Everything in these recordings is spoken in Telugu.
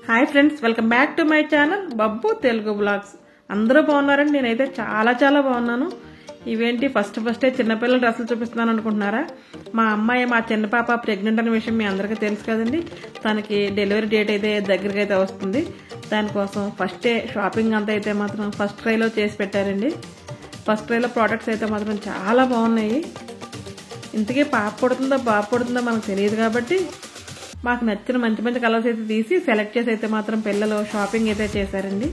Hi friends, welcome back to my channel Babbu Telugu blogs. అందరూ బాగున్నారండి. నేనైతే చాలా బాగున్నాను. ఇవేంటి ఫస్టే చిన్నపిల్లల డ్రెస్సులు చూపిస్తున్నాను అనుకుంటున్నారా? మా అమ్మాయి, మా చిన్న పాప ప్రెగ్నెంట్ అనే విషయం మీ అందరికీ తెలుసు కదండి. తనకి డెలివరీ డేట్ అయితే దగ్గరికి అయితే వస్తుంది. దానికోసం ఫస్టే షాపింగ్ అంతా అయితే మాత్రం ఫస్ట్ క్రైలో చేసి పెట్టారండి. ఫస్ట్ క్రైలో ప్రోడక్ట్స్ అయితే మాత్రం చాలా బాగున్నాయి. ఇంతకీ పాప పుడుతుందో బాబు పుడుతుందో మనకు తెలియదు కాబట్టి మాకు నచ్చిన మంచి కలర్స్ అయితే తీసి సెలెక్ట్ చేసి అయితే మాత్రం పిల్లలు షాపింగ్ అయితే చేశారండి.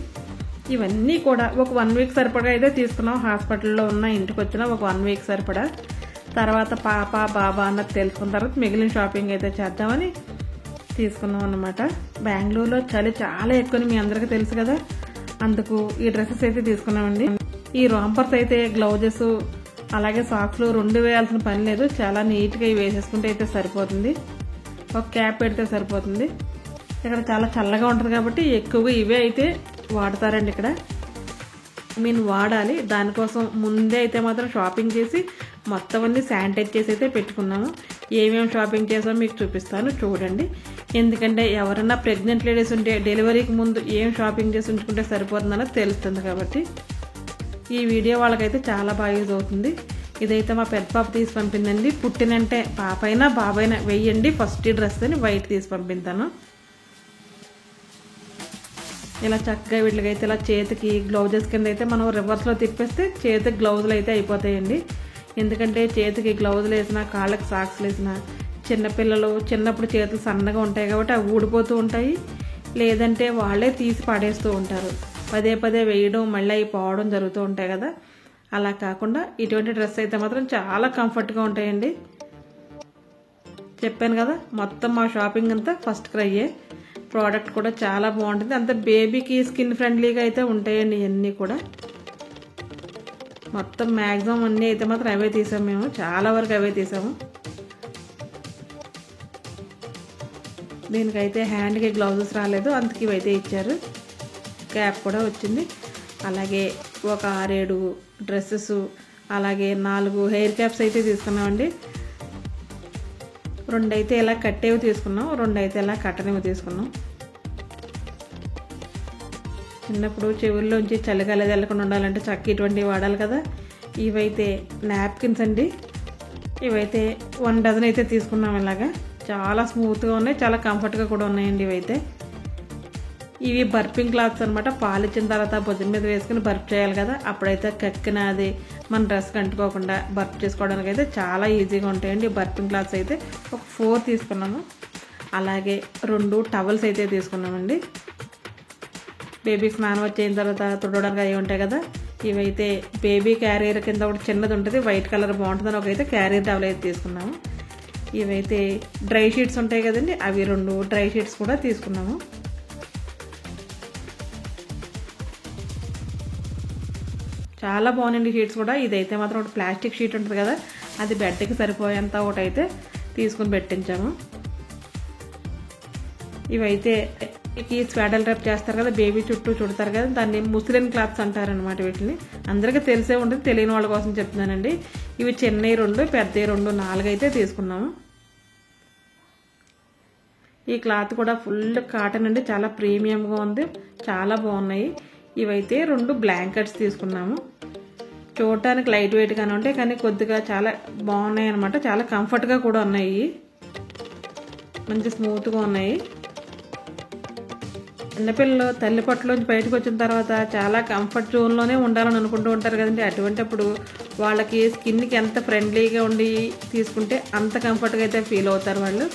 ఇవన్నీ కూడా ఒక 1 వీక్ సరిపడా అయితే తీసుకున్నాం. హాస్పిటల్లో ఉన్న ఇంటికి వచ్చిన ఒక 1 వీక్ సరిపడా. తర్వాత పాప బాబా అన్నది తెలుసుకున్న తర్వాత మిగిలిన షాపింగ్ అయితే చేద్దామని తీసుకున్నాం అన్నమాట. బెంగళూరులో చలి చాలా ఎక్కువని మీ అందరికీ తెలుసు కదా, అందుకు ఈ డ్రెస్సెస్ అయితే తీసుకున్నామండి. ఈ రాంపర్స్ అయితే గ్లౌజెస్ అలాగే సాక్స్లు 2 వేయాల్సిన పని లేదు. చాలా నీట్గా ఇవి వేసేసుకుంటే అయితే సరిపోతుంది. ఒక క్యాప్ పెడితే సరిపోతుంది. ఇక్కడ చాలా చల్లగా ఉంటుంది కాబట్టి ఎక్కువగా ఇవే అయితే వాడతారండి. ఇక్కడ వాడాలి. దానికోసం ముందే అయితే మాత్రం షాపింగ్ చేసి మొత్తం అన్ని శానిటైజ్ చేసి అయితే పెట్టుకున్నాము. ఏమేమి షాపింగ్ చేసామో మీకు చూపిస్తాను, చూడండి. ఎందుకంటే ఎవరన్నా ప్రెగ్నెంట్ లేడీస్ ఉంటే డెలివరీకి ముందు ఏం షాపింగ్ చేసి ఉంచుకుంటే సరిపోతుందన్నది తెలుస్తుంది కాబట్టి ఈ వీడియో వాళ్ళకైతే చాలా బాగా యూజ్ అవుతుంది. ఇదైతే మా పెద్ద పాప తీసి పంపిందండి. పుట్టినంటే పాప అయినా బాబైనా వెయ్యండి ఫస్ట్ డ్రెస్ అని వైట్ తీసి పంపిస్తాను. ఇలా చక్కగా వీటికైతే ఇలా చేతికి గ్లౌజెస్ కింద అయితే మనం రివర్స్లో తిప్పేస్తే చేతికి గ్లౌజులు అయితే అయిపోతాయండి. ఎందుకంటే చేతికి గ్లౌజులు వేసినా కాళ్ళకి సాక్స్లు వేసినా చిన్నపిల్లలు చిన్నప్పుడు చేతులు సన్నగా ఉంటాయి కాబట్టి అవి ఊడిపోతూ ఉంటాయి. లేదంటే వాళ్ళే తీసి పడేస్తూ ఉంటారు. పదే వేయడం మళ్ళీ అవి పోవడం జరుగుతూ ఉంటాయి కదా. అలా కాకుండా ఇటువంటి డ్రెస్ అయితే మాత్రం చాలా కంఫర్ట్గా ఉంటాయండి. చెప్పాను కదా, మొత్తం మా షాపింగ్ అంతా ఫస్ట్ క్రైయే. ప్రోడక్ట్ కూడా చాలా బాగుంటుంది. అంత బేబీకి స్కిన్ ఫ్రెండ్లీగా అయితే ఉంటాయండి. ఇవన్నీ కూడా మొత్తం మ్యాక్సిమం అన్నీ అయితే మాత్రం అవే తీసాము. మేము చాలా వరకు అవే తీసాము. దీనికైతే హ్యాండ్కి గ్లౌజెస్ రాలేదు, అందుకు ఇవైతే ఇచ్చారు. క్యాప్ కూడా వచ్చింది. అలాగే ఒక 6-7 డ్రెస్సెస్ అలాగే 4 హెయిర్ క్యాప్స్ అయితే తీసుకున్నామండి. 2 అయితే ఇలా కట్టేవి తీసుకున్నాం, 2 అయితే ఇలా కట్టనివి తీసుకున్నాం. చిన్నప్పుడు చెవుల్లోంచి చలిగాలి వెళ్ళకుండా ఉండాలంటే చక్క ఇటువంటివి వాడాలి కదా. ఇవైతే నాప్కిన్స్ అండి. ఇవైతే 1 డజన్ అయితే తీసుకున్నాం. ఇలాగా చాలా స్మూత్గా ఉన్నాయి, చాలా కంఫర్ట్గా కూడా ఉన్నాయండి. ఇవి బర్పింగ్ క్లాత్స్ అనమాట. పాలు ఇచ్చిన తర్వాత భుజం మీద వేసుకుని బర్ప్ చేయాలి కదా, అప్పుడైతే కక్కిన అది మన డ్రెస్కి అంటుకోకుండా బర్ప్ చేసుకోవడానికి అయితే చాలా ఈజీగా ఉంటాయండి. బర్పింగ్ క్లాత్స్ అయితే ఒక 4 తీసుకున్నాము. అలాగే 2 టవల్స్ అయితే తీసుకున్నామండి. బేబీకి స్నానం వచ్చేసిన తర్వాత తుడవడానికి అవి ఉంటాయి కదా. ఇవైతే బేబీ క్యారియర్ కింద ఒకటి చిన్నది ఉంటుంది, వైట్ కలర్ బాగుంటుందని ఒకైతే క్యారియర్ టవల్ అయితే తీసుకున్నాము. ఇవైతే డ్రై షీట్స్ ఉంటాయి కదండి, అవి 2 డ్రై షీట్స్ కూడా తీసుకున్నాము. చాలా బాగుందండి షీట్స్ కూడా. ఇదైతే మాత్రం ఒకటి ప్లాస్టిక్ షీట్ ఉంటుంది కదా, అది బెడ్కి సరిపోయేంత ఒకటి అయితే తీసుకుని పెట్టించాము. ఇవైతే స్వాడల్ ర్యాప్ చేస్తారు కదా, బేబీ చుట్టూ చుడతారు కదా, దాన్ని ముస్లిన్ క్లాత్స్ అంటారనమాట. వీటిని అందరికీ తెలిసే ఉంటుంది, తెలియని వాళ్ళ కోసం చెప్తున్నానండి. ఇవి చిన్నవి 2, పెద్దవి 2, 4 అయితే తీసుకున్నాము. ఈ క్లాత్ కూడా ఫుల్ కాటన్ అండి, చాలా ప్రీమియంగా ఉంది, చాలా బాగున్నాయి. ఇవైతే 2 బ్లాంకెట్స్ తీసుకున్నాము. చూడటానికి లైట్ వెయిట్గానే ఉంటాయి కానీ కొద్దిగా చాలా బాగున్నాయి అనమాట. చాలా కంఫర్ట్గా కూడా ఉన్నాయి, మంచి స్మూత్గా ఉన్నాయి. చిన్నపిల్లలు తల్లి పట్టులోంచి బయటకు వచ్చిన తర్వాత చాలా కంఫర్ట్ జోన్లోనే ఉండాలని అనుకుంటూ ఉంటారు కదండి. అటువంటిప్పుడు వాళ్ళకి స్కిన్కి ఎంత ఫ్రెండ్లీగా ఉండి తీసుకుంటే అంత కంఫర్ట్గా అయితే ఫీల్ అవుతారు వాళ్ళు.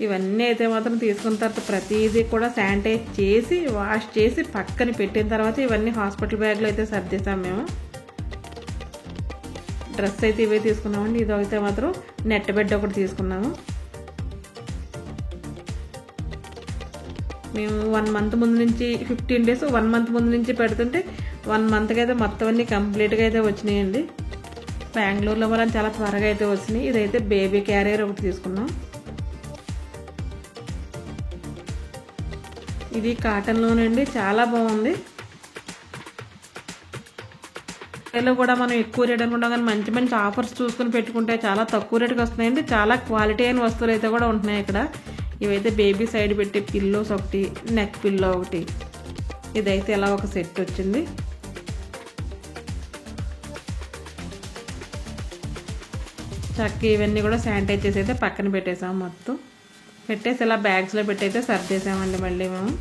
ఇవన్నీ అయితే మాత్రం తీసుకున్న తర్వాత ప్రతిదీ కూడా శానిటైజ్ చేసి వాష్ చేసి పక్కన పెట్టిన తర్వాత ఇవన్నీ హాస్పిటల్ బ్యాగ్లో అయితే సర్దేశాము మేము. డ్రెస్ అయితే ఇవే తీసుకున్నామండి. ఇది అయితే మాత్రం నెట్ బెడ్ ఒకటి తీసుకున్నాము. మేము 1 మంత్ ముందు నుంచి 15 డేస్ 1 మంత్ ముందు నుంచి పెడుతుంటే 1 మంత్కి అయితే మొత్తం అన్నీ కంప్లీట్గా అయితే వచ్చినాయండి. బెంగళూరులో మనం చాలా త్వరగా అయితే వచ్చినాయి. ఇదైతే బేబీ క్యారియర్ ఒకటి తీసుకున్నాం. ఇది కాటన్లోనండి, చాలా బాగుంది. ఇలా కూడా మనం ఎక్కువ రేట్ అనుకుంటాం కానీ మంచి ఆఫర్స్ చూసుకుని పెట్టుకుంటే చాలా తక్కువ రేటుకి వస్తున్నాయండి. చాలా క్వాలిటీ అయిన వస్తువులు అయితే కూడా ఉంటున్నాయి ఇక్కడ. ఇవైతే బేబీ సైడ్ పెట్టే పిల్లోస్ ఒకటి, నెక్ పిల్లో ఒకటి, ఇదైతే ఇలా ఒక సెట్ వచ్చింది. చక్కగా ఇవన్నీ కూడా శానిటైజ్ చేసి అయితే పక్కన పెట్టేసాము. మొత్తం పెట్టేసి ఇలా బ్యాగ్స్లో పెట్టి అయితే సర్దేసామండి. మళ్ళీ మేము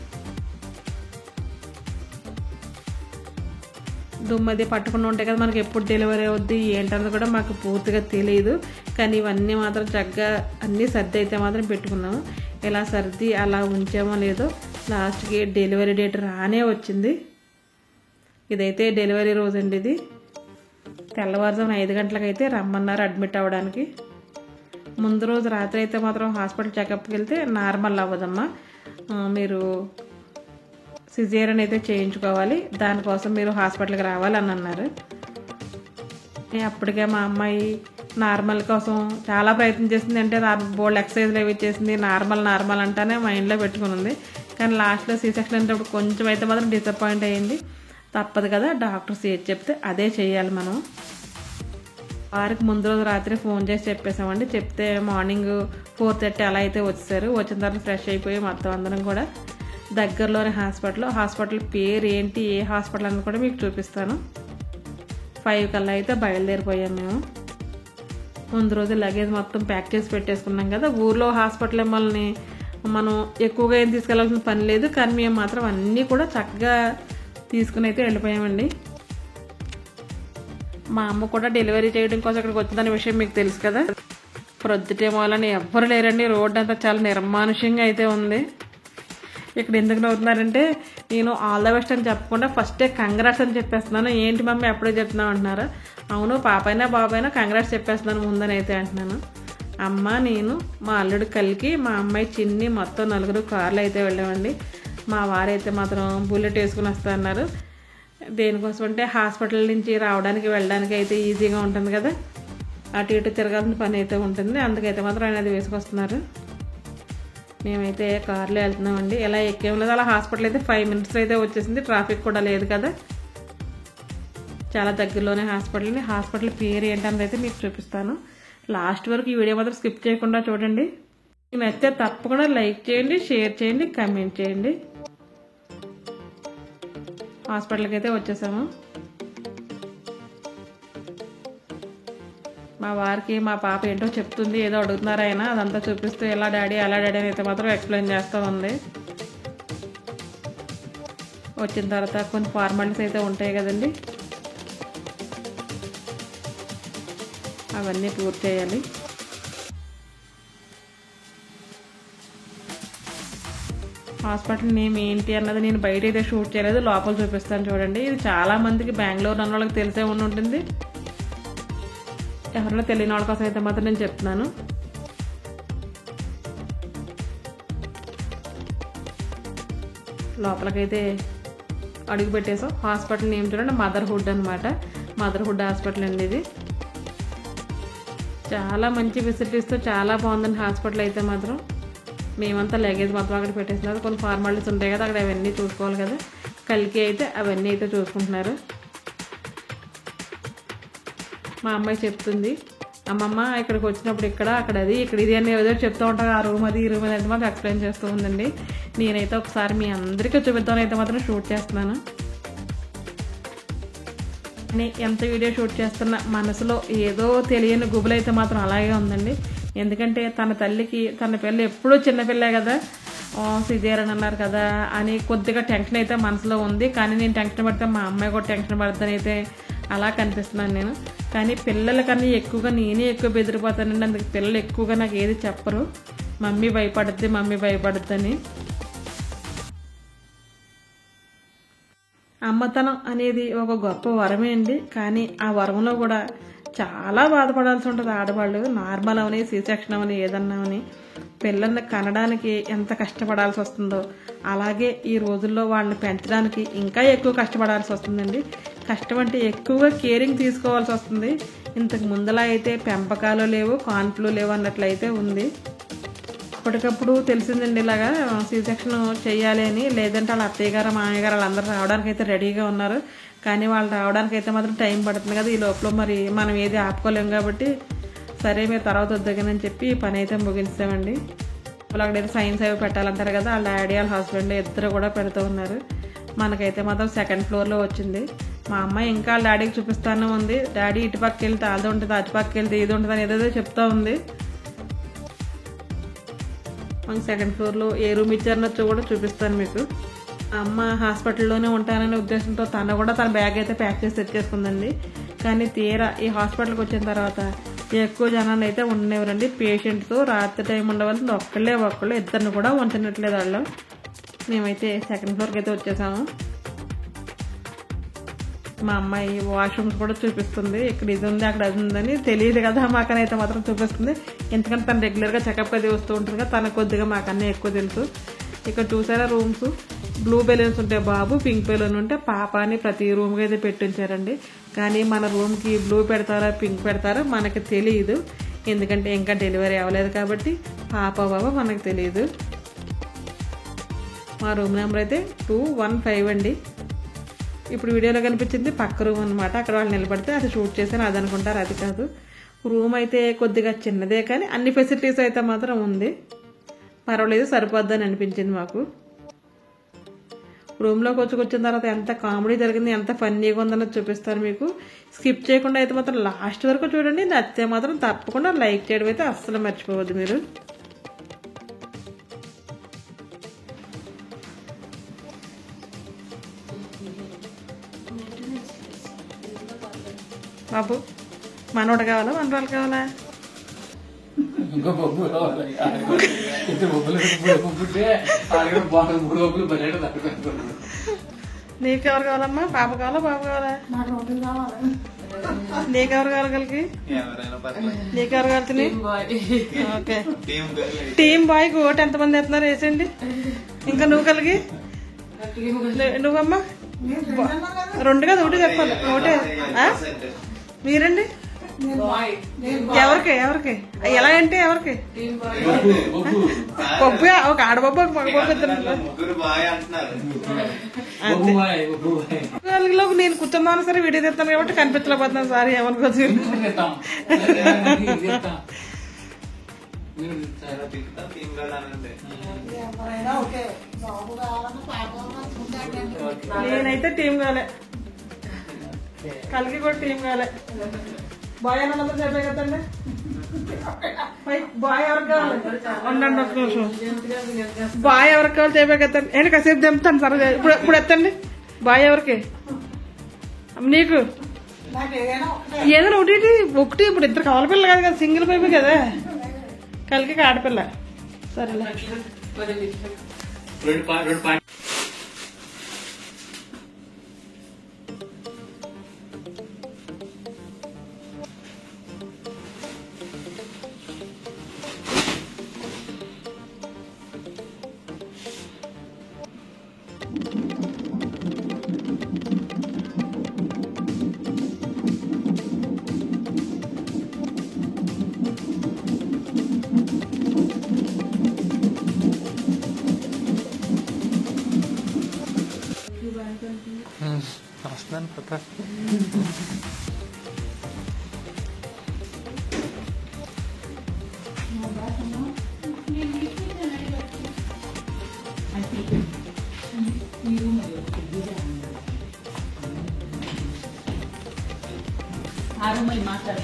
దుమ్మది పట్టుకుని ఉంటాయి కదా, మనకి ఎప్పుడు డెలివరీ అవుద్ది ఏంటన్నది కూడా మాకు పూర్తిగా తెలియదు. కానీ ఇవన్నీ మాత్రం చక్కగా అన్నీ సర్ది అయితే మాత్రం పెట్టుకున్నాము. ఇలా సర్ది అలా ఉంచామో లేదో లాస్ట్కి డెలివరీ డేట్ రానే వచ్చింది. ఇదైతే డెలివరీ రోజు అండి. ఇది తెల్లవారుజామున 5 గంటలకు అయితే రమ్మన్నారు అడ్మిట్ అవ్వడానికి. ముందు రోజు రాత్రి అయితే మాత్రం హాస్పిటల్ చెకప్కి వెళ్తే నార్మల్ అవ్వదమ్మా, మీరు సిజేరియన్ అయితే చేయించుకోవాలి, దానికోసం మీరు హాస్పిటల్కి రావాలని అన్నారు. అప్పటికే మా అమ్మాయి నార్మల్ కోసం చాలా ప్రయత్నం చేసింది. అంటే బోల్డ్ ఎక్సర్సైజ్లు అవి చేసింది. నార్మల్ అంటానే మైండ్లో పెట్టుకుని ఉంది. కానీ లాస్ట్లో సీ సెక్షన్ అనేటప్పుడు కొంచెం అయితే మాత్రం డిసప్పాయింట్ అయ్యింది. తప్పదు కదా, డాక్టర్స్ ఏది చెప్తే అదే చేయాలి మనం. వారికి ముందు రోజు రాత్రి ఫోన్ చేసి చెప్పేసామండి. చెప్తే మార్నింగ్ 4:30 అలా అయితే వచ్చేసారు. వచ్చిన తర్వాత ఫ్రెష్ అయిపోయి మొత్తం అందరం కూడా దగ్గరలోనే హాస్పిటల్ పేరు ఏంటి, ఏ హాస్పిటల్ అని కూడా మీకు చూపిస్తాను. 5 కల్లా అయితే బయలుదేరిపోయాం మేము. ముందు రోజు లగేజ్ మొత్తం ప్యాక్ చేసి పెట్టేసుకున్నాం కదా. ఊర్లో హాస్పిటల్ మనల్ని మనం ఎక్కువగా ఏం తీసుకెళ్లాల్సిన పని లేదు. కానీ మేము మాత్రం అన్నీ కూడా చక్కగా తీసుకుని అయితే వెళ్ళిపోయామండి. మా అమ్మ కూడా డెలివరీ చేయడం కోసం ఇక్కడికి వచ్చిందనే విషయం మీకు తెలుసు కదా. ప్రొద్దుటేమోలని ఎవ్వరు లేరండి. రోడ్డు అంతా చాలా నిర్మానుష్యంగా అయితే ఉంది. ఇక్కడ ఎందుకు నవ్వుతున్నారంటే నేను ఆల్ ద బెస్ట్ అని చెప్పకుండా ఫస్టే కంగ్రాట్స్ అని చెప్పేస్తున్నాను. ఏంటి మమ్మీ ఎప్పుడే చెప్తున్నావు అంటున్నారు. అవును, పాపైనా బాబైనా కంగ్రాట్స్ చెప్పేస్తున్నాను ముందని అయితే అంటున్నాను. అమ్మ, నేను, మా అల్లుడు కలికి, మా అమ్మాయి చిన్ని మొత్తం 4 కార్లు అయితే వెళ్ళామండి. మా వారైతే మాత్రం బుల్లెట్ వేసుకుని వస్తా అన్నారు. దేనికోసం అంటే హాస్పిటల్ నుంచి రావడానికి వెళ్ళడానికి అయితే ఈజీగా ఉంటుంది కదా, అటు ఇటు తిరగాల్సిన పని అయితే ఉంటుంది. అందుకైతే మాత్రం ఆయన అది వేసుకొస్తున్నారు. మేమైతే కార్లో వెళ్తున్నామండి. ఎలా ఎక్కేం లేదు. అలా హాస్పిటల్ అయితే 5 minutes అయితే వచ్చేసింది. ట్రాఫిక్ కూడా లేదు కదా, చాలా దగ్గరలోనే హాస్పిటల్ పేరు ఏంటన్నది అయితే మీకు చూపిస్తాను. లాస్ట్ వరకు ఈ వీడియో మాత్రం స్కిప్ చేయకుండా చూడండి. మీకు నచ్చితే తప్పకుండా లైక్ చేయండి, షేర్ చేయండి, కామెంట్ చేయండి. హాస్పిటల్కి అయితే వచ్చేసాము. మా వారికి మా పాప ఏంటో చెప్తుంది, ఏదో అడుగుతున్నారు ఆయన, అదంతా చూపిస్తూ ఎలా డాడీ అలా డాడీ అని అయితే మాత్రం ఎక్స్ప్లెయిన్ చేస్తూ ఉంది. వచ్చిన తర్వాత కొన్ని ఫార్మాలిటీస్ అయితే ఉంటాయి కదండి, అవన్నీ పూర్తి చేయాలి. హాస్పిటల్ నేమ్ ఏంటి అన్నది నేను బయట అయితే షూట్ చేయలేదు, లోపల చూపిస్తాను చూడండి. ఇది చాలా మందికి బెంగళూరు అన్న వాళ్ళకి తెలిసే ఉంటుంది. ఎవరిలో తెలియని వాళ్ళ కోసం అయితే మాత్రం నేను చెప్తున్నాను. లోపలికైతే అడుగు పెట్టేసాం. హాస్పిటల్ నేమ్ చూడండి, మదర్హుడ్ అనమాట. మదర్హుడ్ హాస్పిటల్ అండి ఇది. చాలా మంచి ఫెసిలిటీస్తో చాలా బాగుందండి హాస్పిటల్ అయితే మాత్రం. మేమంతా లగేజ్ మొత్తం అక్కడ పెట్టేస్తున్నారు. కొన్ని ఫార్మాలిటీస్ ఉంటాయి కదా, అక్కడ అవన్నీ చూసుకోవాలి కదా. కలికి అయితే అవన్నీ అయితే చూసుకుంటున్నారు. మా అమ్మాయి చెప్తుంది, అమ్మమ్మ ఇక్కడికి వచ్చినప్పుడు ఇక్కడ అక్కడ అది ఇక్కడ ఇది అని ఏదో చెప్తూ ఉంటారు. ఆ రూమ్ అది ఈ రూమ్ అది అయితే మాత్రం ఎక్స్ప్లెయిన్ చేస్తూ ఉందండి. నేనైతే ఒకసారి మీ అందరికీ చూపిద్దామని అయితే మాత్రం షూట్ చేస్తున్నాను. ఎంత వీడియో షూట్ చేస్తున్నా మనసులో ఏదో తెలియని గుబులైతే మాత్రం అలాగే ఉందండి. ఎందుకంటే తన తల్లికి తన పిల్ల ఎప్పుడూ చిన్నపిల్లే కదా, సిజేరియన్ అన్నారు కదా అని కొద్దిగా టెన్షన్ అయితే మనసులో ఉంది. కానీ నేను టెన్షన్ పడితే మా అమ్మాయి కూడా టెన్షన్ పడుతుందని అయితే అలా కనిపిస్తున్నాను నేను. కానీ పిల్లల కన్నా ఎక్కువగా నేనే ఎక్కువ బెదిరిపోతానండి. అందుకు పిల్లలు ఎక్కువగా నాకు ఏది చెప్పరు, మమ్మీ భయపడుద్దని. అమ్మతనం అనేది ఒక గొప్ప వరమే అండి. కానీ ఆ వరంలో కూడా చాలా బాధపడాల్సి ఉంటుంది ఆడవాళ్ళు. నార్మల్ అవని, సీ సెక్షన్ అవని, ఏదన్నా అవని పిల్లల్ని కనడానికి ఎంత కష్టపడాల్సి వస్తుందో, అలాగే ఈ రోజుల్లో వాళ్ళని పెంచడానికి ఇంకా ఎక్కువ కష్టపడాల్సి వస్తుందండి. కష్టం అంటే ఎక్కువగా కేరింగ్ తీసుకోవాల్సి వస్తుంది. ఇంతకు ముందులా అయితే పెంపకాలు లేవు, కాన్పులు లేవు అన్నట్లయితే ఉంది. అప్పటికప్పుడు తెలిసిందండి ఇలాగా సీ సెక్షన్ చేయాలి అని. లేదంటే వాళ్ళ అత్తయ్య గారు, మామయ్య గారు వాళ్ళందరూ రావడానికి అయితే రెడీగా ఉన్నారు. కానీ వాళ్ళు రావడానికి అయితే మాత్రం టైం పడుతుంది కదా. ఈ లోపల మరి మనం ఏది ఆపుకోలేము కాబట్టి సరే మీరు తర్వాత వద్దగానని చెప్పి ఈ పని అయితే ముగించామండి. అక్కడైతే సైన్స్ అవి పెట్టాలంటారు కదా, వాళ్ళ డాడీ వాళ్ళ హస్బెండ్ ఇద్దరు కూడా పెడుతూ ఉన్నారు. మనకైతే మాత్రం సెకండ్ ఫ్లోర్లో వచ్చింది. మా అమ్మాయి ఇంకా వాళ్ళ డాడీకి చూపిస్తానే ఉంది. డాడీ ఇటు పక్కకి వెళ్తే అది ఉంటుంది, అటు పక్కకి వెళ్తే ఇది ఉంటుంది అని ఏదేదో చెప్తా ఉంది. మనకి సెకండ్ ఫ్లోర్లో ఏ రూమ్ ఇచ్చారనొచ్చో కూడా చూపిస్తాను మీకు. అమ్మ హాస్పిటల్లోనే ఉంటాననే ఉద్దేశంతో తను కూడా తన బ్యాగ్ అయితే ప్యాక్ చేసి తెచ్చేసుకుందండి. కానీ తీరా ఈ హాస్పిటల్కి వచ్చిన తర్వాత ఎక్కువ జనాన్ని అయితే ఉండేవారండి. పేషెంట్తో రాత్రి టైం ఉండవలసింది ఒక్కళ్ళు ఇద్దరిని కూడా ఉంచనట్లేదు వాళ్ళు. మేమైతే సెకండ్ ఫ్లోర్కి అయితే వచ్చేసాము. మా అమ్మాయి వాష్రూమ్స్ కూడా చూపిస్తుంది. ఇక్కడ ఇది ఉంది అక్కడ అది ఉందని తెలియదు కదా, మాకనైతే మాత్రం చూపిస్తుంది. ఎందుకంటే తను రెగ్యులర్గా చెకప్ అది వస్తూ ఉంటుంది కదా, తనకు కొద్దిగా మాకన్నా ఎక్కువ తెలుసు. ఇక్కడ చూసారా రూమ్స్, బ్లూ బెలూన్స్ ఉంటాయి బాబు, పింక్ బెలూన్ ఉంటే పాప అని ప్రతి రూమ్కి అయితే పెట్టించారండి. కానీ మన రూమ్కి బ్లూ పెడతారా పింక్ పెడతారా మనకి తెలియదు, ఎందుకంటే ఇంకా డెలివరీ అవ్వలేదు కాబట్టి పాప బాబా మనకు తెలియదు. మా రూమ్ నెంబర్ అయితే 215 అండి. ఇప్పుడు వీడియోలో కనిపించింది పక్క రూమ్ అనమాట. అక్కడ వాళ్ళు నిలబడితే అది షూట్ చేశాను, అది అనుకుంటారు, అది కాదు. రూమ్ అయితే కొద్దిగా చిన్నదే కానీ అన్ని ఫెసిలిటీస్ అయితే మాత్రం ఉంది, పర్వాలేదు, సరిపోద్దని అనిపించింది మాకు. రూమ్లోకి వచ్చిన తర్వాత ఎంత కామెడీ జరిగింది, ఎంత ఫన్నీగా ఉందన్నది చూపిస్తాను మీకు. స్కిప్ చేయకుండా అయితే మాత్రం లాస్ట్ వరకు చూడండి. నచ్చితే మాత్రం తప్పకుండా లైక్ చేయడం అయితే అస్సలు మర్చిపోవద్దు మీరు. బాబు మనోడు కావాలా మనరాలు కావాలా? నీకెవరు కావాలమ్మా? పాప కావాలా బాబు కావాలా? నీకెవరు కావాలి కలిగి? నీకెవరు కావాలి? ఓకే, టీమ్ బాయ్ కి ఓటు ఎంతమంది వేస్తున్నారు వేసేయండి. ఇంకా నువ్వు కలిగి నువ్వమ్మా? రెండు కదా ఒకటి చెప్పాలి. ఒకటే మీరండి? ఎవరికి ఎలా అంటే ఎవరికి? పప్పు ఒక ఆడపప్పు ఒక మగ పప్పు ఇద్దరు. నేను కూర్చున్నాను సరే వీడియో తెస్తాను కాబట్టి కనిపించలేకపోతున్నాను సార్, ఏమనుకోవచ్చు. నేనైతే టీం కాలే, కలిగి కూడా టీం కాలే. బాయ్ అన్నందరూ చెప్పే కదండి. బాయ్ ఎవరికి కావాలి? ఉండండి ఒక నిమిషం. బాయ్ ఎవరికి కావాలి చెప్పే కదండి. ఏంటి కాసేపు దింపుతాను సరే. ఇప్పుడు ఎత్తండి. బాయ్ ఎవరికి? నీకు ఏదైనా ఒకటి ఇప్పుడు ఇద్దరు కవల పిల్ల కాదు కదా, సింగిల్ పైపు కదా, కలికి ఆడపిల్ల. సరేలే. వస్తుందని పక్క మాట్లాడు.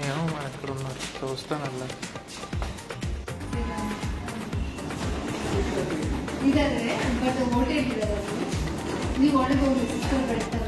మేము ఎక్కడ ఉన్నారు చూస్తాను అలా. ಬಟ್ ಹೋಟೆಲ್ ಇದೆ ನೀವು ಒಳಗೆ ಹೋಗಿ ಸಿಸ್ಟರ್ ಬರ್ತಾರೆ.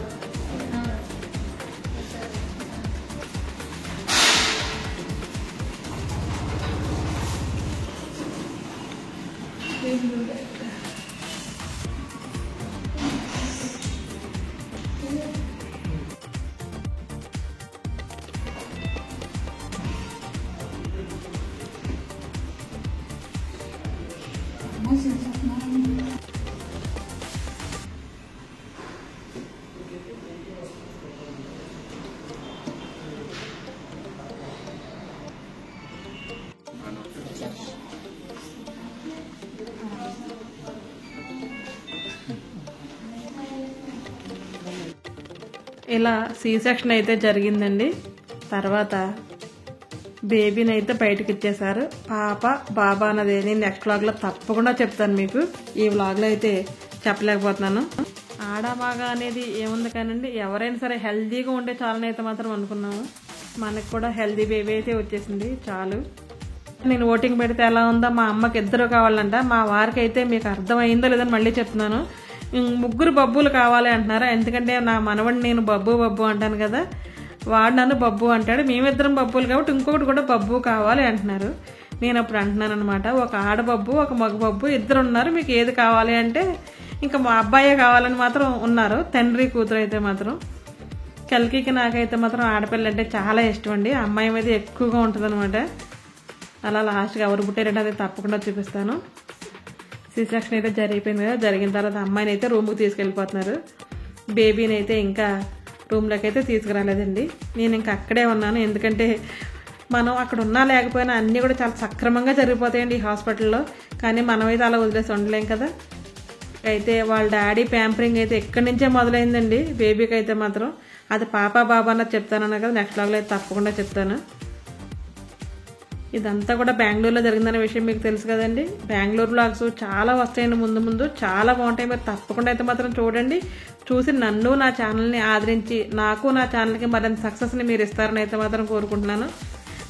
ఇలా సి సెక్షన్ అయితే జరిగిందండి. తర్వాత బేబీని అయితే బయటకు ఇచ్చేసారు. పాప బాబా అన్నది నేను నెక్స్ట్ వ్లాగ్లో తప్పకుండా చెప్తాను మీకు. ఈ వ్లాగ్లో అయితే చెప్పలేకపోతున్నాను. ఆడమాగా అనేది ఏముంది కానండి, ఎవరైనా సరే హెల్దీగా ఉంటే చాలని అయితే మాత్రం అనుకున్నాము. మనకు కూడా హెల్దీ బేబీ అయితే వచ్చేసింది, చాలు. నేను ఓటింగ్ పెడితే ఎలా ఉందో, మా అమ్మకి 2 కావాలంట. మా వారికి అయితే మీకు అర్థమైందో లేదని మళ్ళీ చెప్తున్నాను, 3 బబ్బులు కావాలి అంటున్నారు. ఎందుకంటే నా మనవడిని నేను బబ్బు బబ్బు అంటాను కదా, వాడు నన్ను బబ్బు అంటాడు. మేమిద్దరం బబ్బులు కాబట్టి ఇంకొకటి కూడా బబ్బు కావాలి అంటున్నారు. నేను అప్పుడు అంటున్నాను అనమాట, ఒక ఆడబబ్బు ఒక మగ బబ్బు 2 ఉన్నారు, మీకు ఏది కావాలి అంటే ఇంకా మా అబ్బాయే కావాలని మాత్రం ఉన్నారు, తండ్రి కూతురు అయితే మాత్రం. కల్కికి నాకైతే మాత్రం ఆడపిల్ల అంటే చాలా ఇష్టం అండి. అమ్మాయి మీద ఎక్కువగా ఉంటుంది అనమాట. అలా లాస్ట్గా ఎవరు పుట్టారంటే అది తప్పకుండా చూపిస్తాను. సి సెక్షన్ అయితే జరిగిపోయింది కదా, జరిగిన తర్వాత అమ్మాయిని అయితే రూమ్కి తీసుకెళ్ళిపోతున్నారు. బేబీని అయితే ఇంకా రూమ్లోకి అయితే తీసుకురాలేదండి. నేను ఇంకా అక్కడే ఉన్నాను, ఎందుకంటే మనం అక్కడ ఉన్నా లేకపోయినా అన్నీ కూడా చాలా సక్రమంగా జరిగిపోతాయండి ఈ హాస్పిటల్లో. కానీ మనమైతే అలా వదిలేసి ఉండలేం కదా. అయితే వాళ్ళ డాడీ ప్యాంపరింగ్ అయితే ఎక్కడి నుంచే మొదలైందండి బేబీకి అయితే మాత్రం. అది పాప బాబా అన్నది చెప్తానన్నా కదా, నెక్స్ట్ వ్లాగ్లో అయితే తప్పకుండా చెప్తాను. ఇదంతా కూడా బెంగళూరులో జరిగిందనే విషయం మీకు తెలుసు కదండి. బెంగళూరు వ్లాగ్స్ చాలా వస్తాయండి ముందు ముందు, చాలా బాగుంటాయి. మీరు తప్పకుండా అయితే మాత్రం చూడండి. చూసి నన్ను నా ఛానల్ని ఆదరించి నాకు నా ఛానల్కి మరింత సక్సెస్ని మీరు ఇస్తారని అయితే మాత్రం కోరుకుంటున్నాను.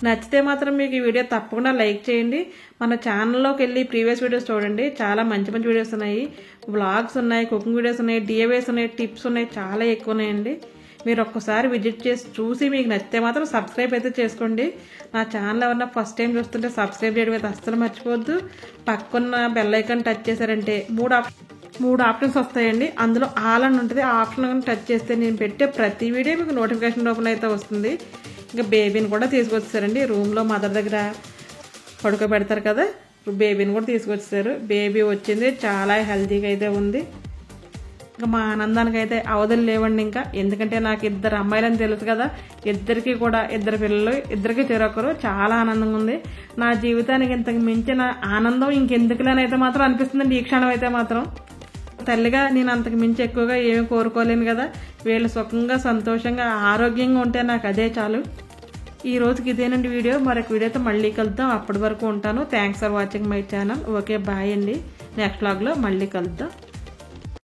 నచ్చితే మాత్రం మీకు ఈ వీడియో తప్పకుండా లైక్ చేయండి. మన ఛానల్లోకి వెళ్ళి ప్రీవియస్ వీడియోస్ చూడండి, చాలా మంచి మంచి వీడియోస్ ఉన్నాయి. వ్లాగ్స్ ఉన్నాయి, కుకింగ్ వీడియోస్ ఉన్నాయి, డిఐవైస్ ఉన్నాయి, టిప్స్ ఉన్నాయి, చాలా ఎక్కువ ఉన్నాయండి. మీరు ఒక్కసారి విజిట్ చేసి చూసి మీకు నచ్చితే మాత్రం సబ్స్క్రైబ్ అయితే చేసుకోండి. నా ఛానల్ ఎవరన్నా ఫస్ట్ టైం చూస్తుంటే సబ్స్క్రైబ్ చేయడం అయితే అస్సలు మర్చిపోవద్దు. పక్కన్న బెల్ ఐకాన్ టచ్ చేశారంటే 3 ఆప్షన్స్ వస్తాయండి. అందులో ఆల్ అని ఉంటుంది, ఆ ఆప్షన్ టచ్ చేస్తే నేను పెట్టే ప్రతి వీడియో మీకు నోటిఫికేషన్ రూపంలో అయితే వస్తుంది. ఇంకా బేబీని కూడా తీసుకొచ్చారండి. రూమ్లో మదర్ దగ్గర పడుకోబెడతారు కదా, బేబీని కూడా తీసుకొచ్చారు. బేబీ వచ్చింది, చాలా హెల్తీగా అయితే ఉంది. ఇంకా మా ఆనందానికి అయితే అవధులు లేవండి ఇంకా. ఎందుకంటే నాకు 2 అమ్మాయిలని తెలుసు కదా, ఇద్దరికి కూడా 2 పిల్లలు, ఇద్దరికి చెరొకరు. చాలా ఆనందంగా ఉంది. నా జీవితానికి ఇంతకు మించిన ఆనందం ఇంకెందుకులేనైతే మాత్రం అనిపిస్తుందండి ఈ క్షణం అయితే మాత్రం. తల్లిగా నేను అంతకు మించి ఎక్కువగా ఏమీ కోరుకోలేను కదా. వీళ్ళు సుఖంగా సంతోషంగా ఆరోగ్యంగా ఉంటే నాకు అదే చాలు. ఈ రోజుకి ఇదేనండి వీడియో. మరొక వీడియోతో మళ్ళీ కలుద్దాం. అప్పటి వరకు ఉంటాను. Thanks for watching my channel. Okay, bye అండి. నెక్స్ట్ వ్లాగ్లో మళ్ళీ కలుద్దాం.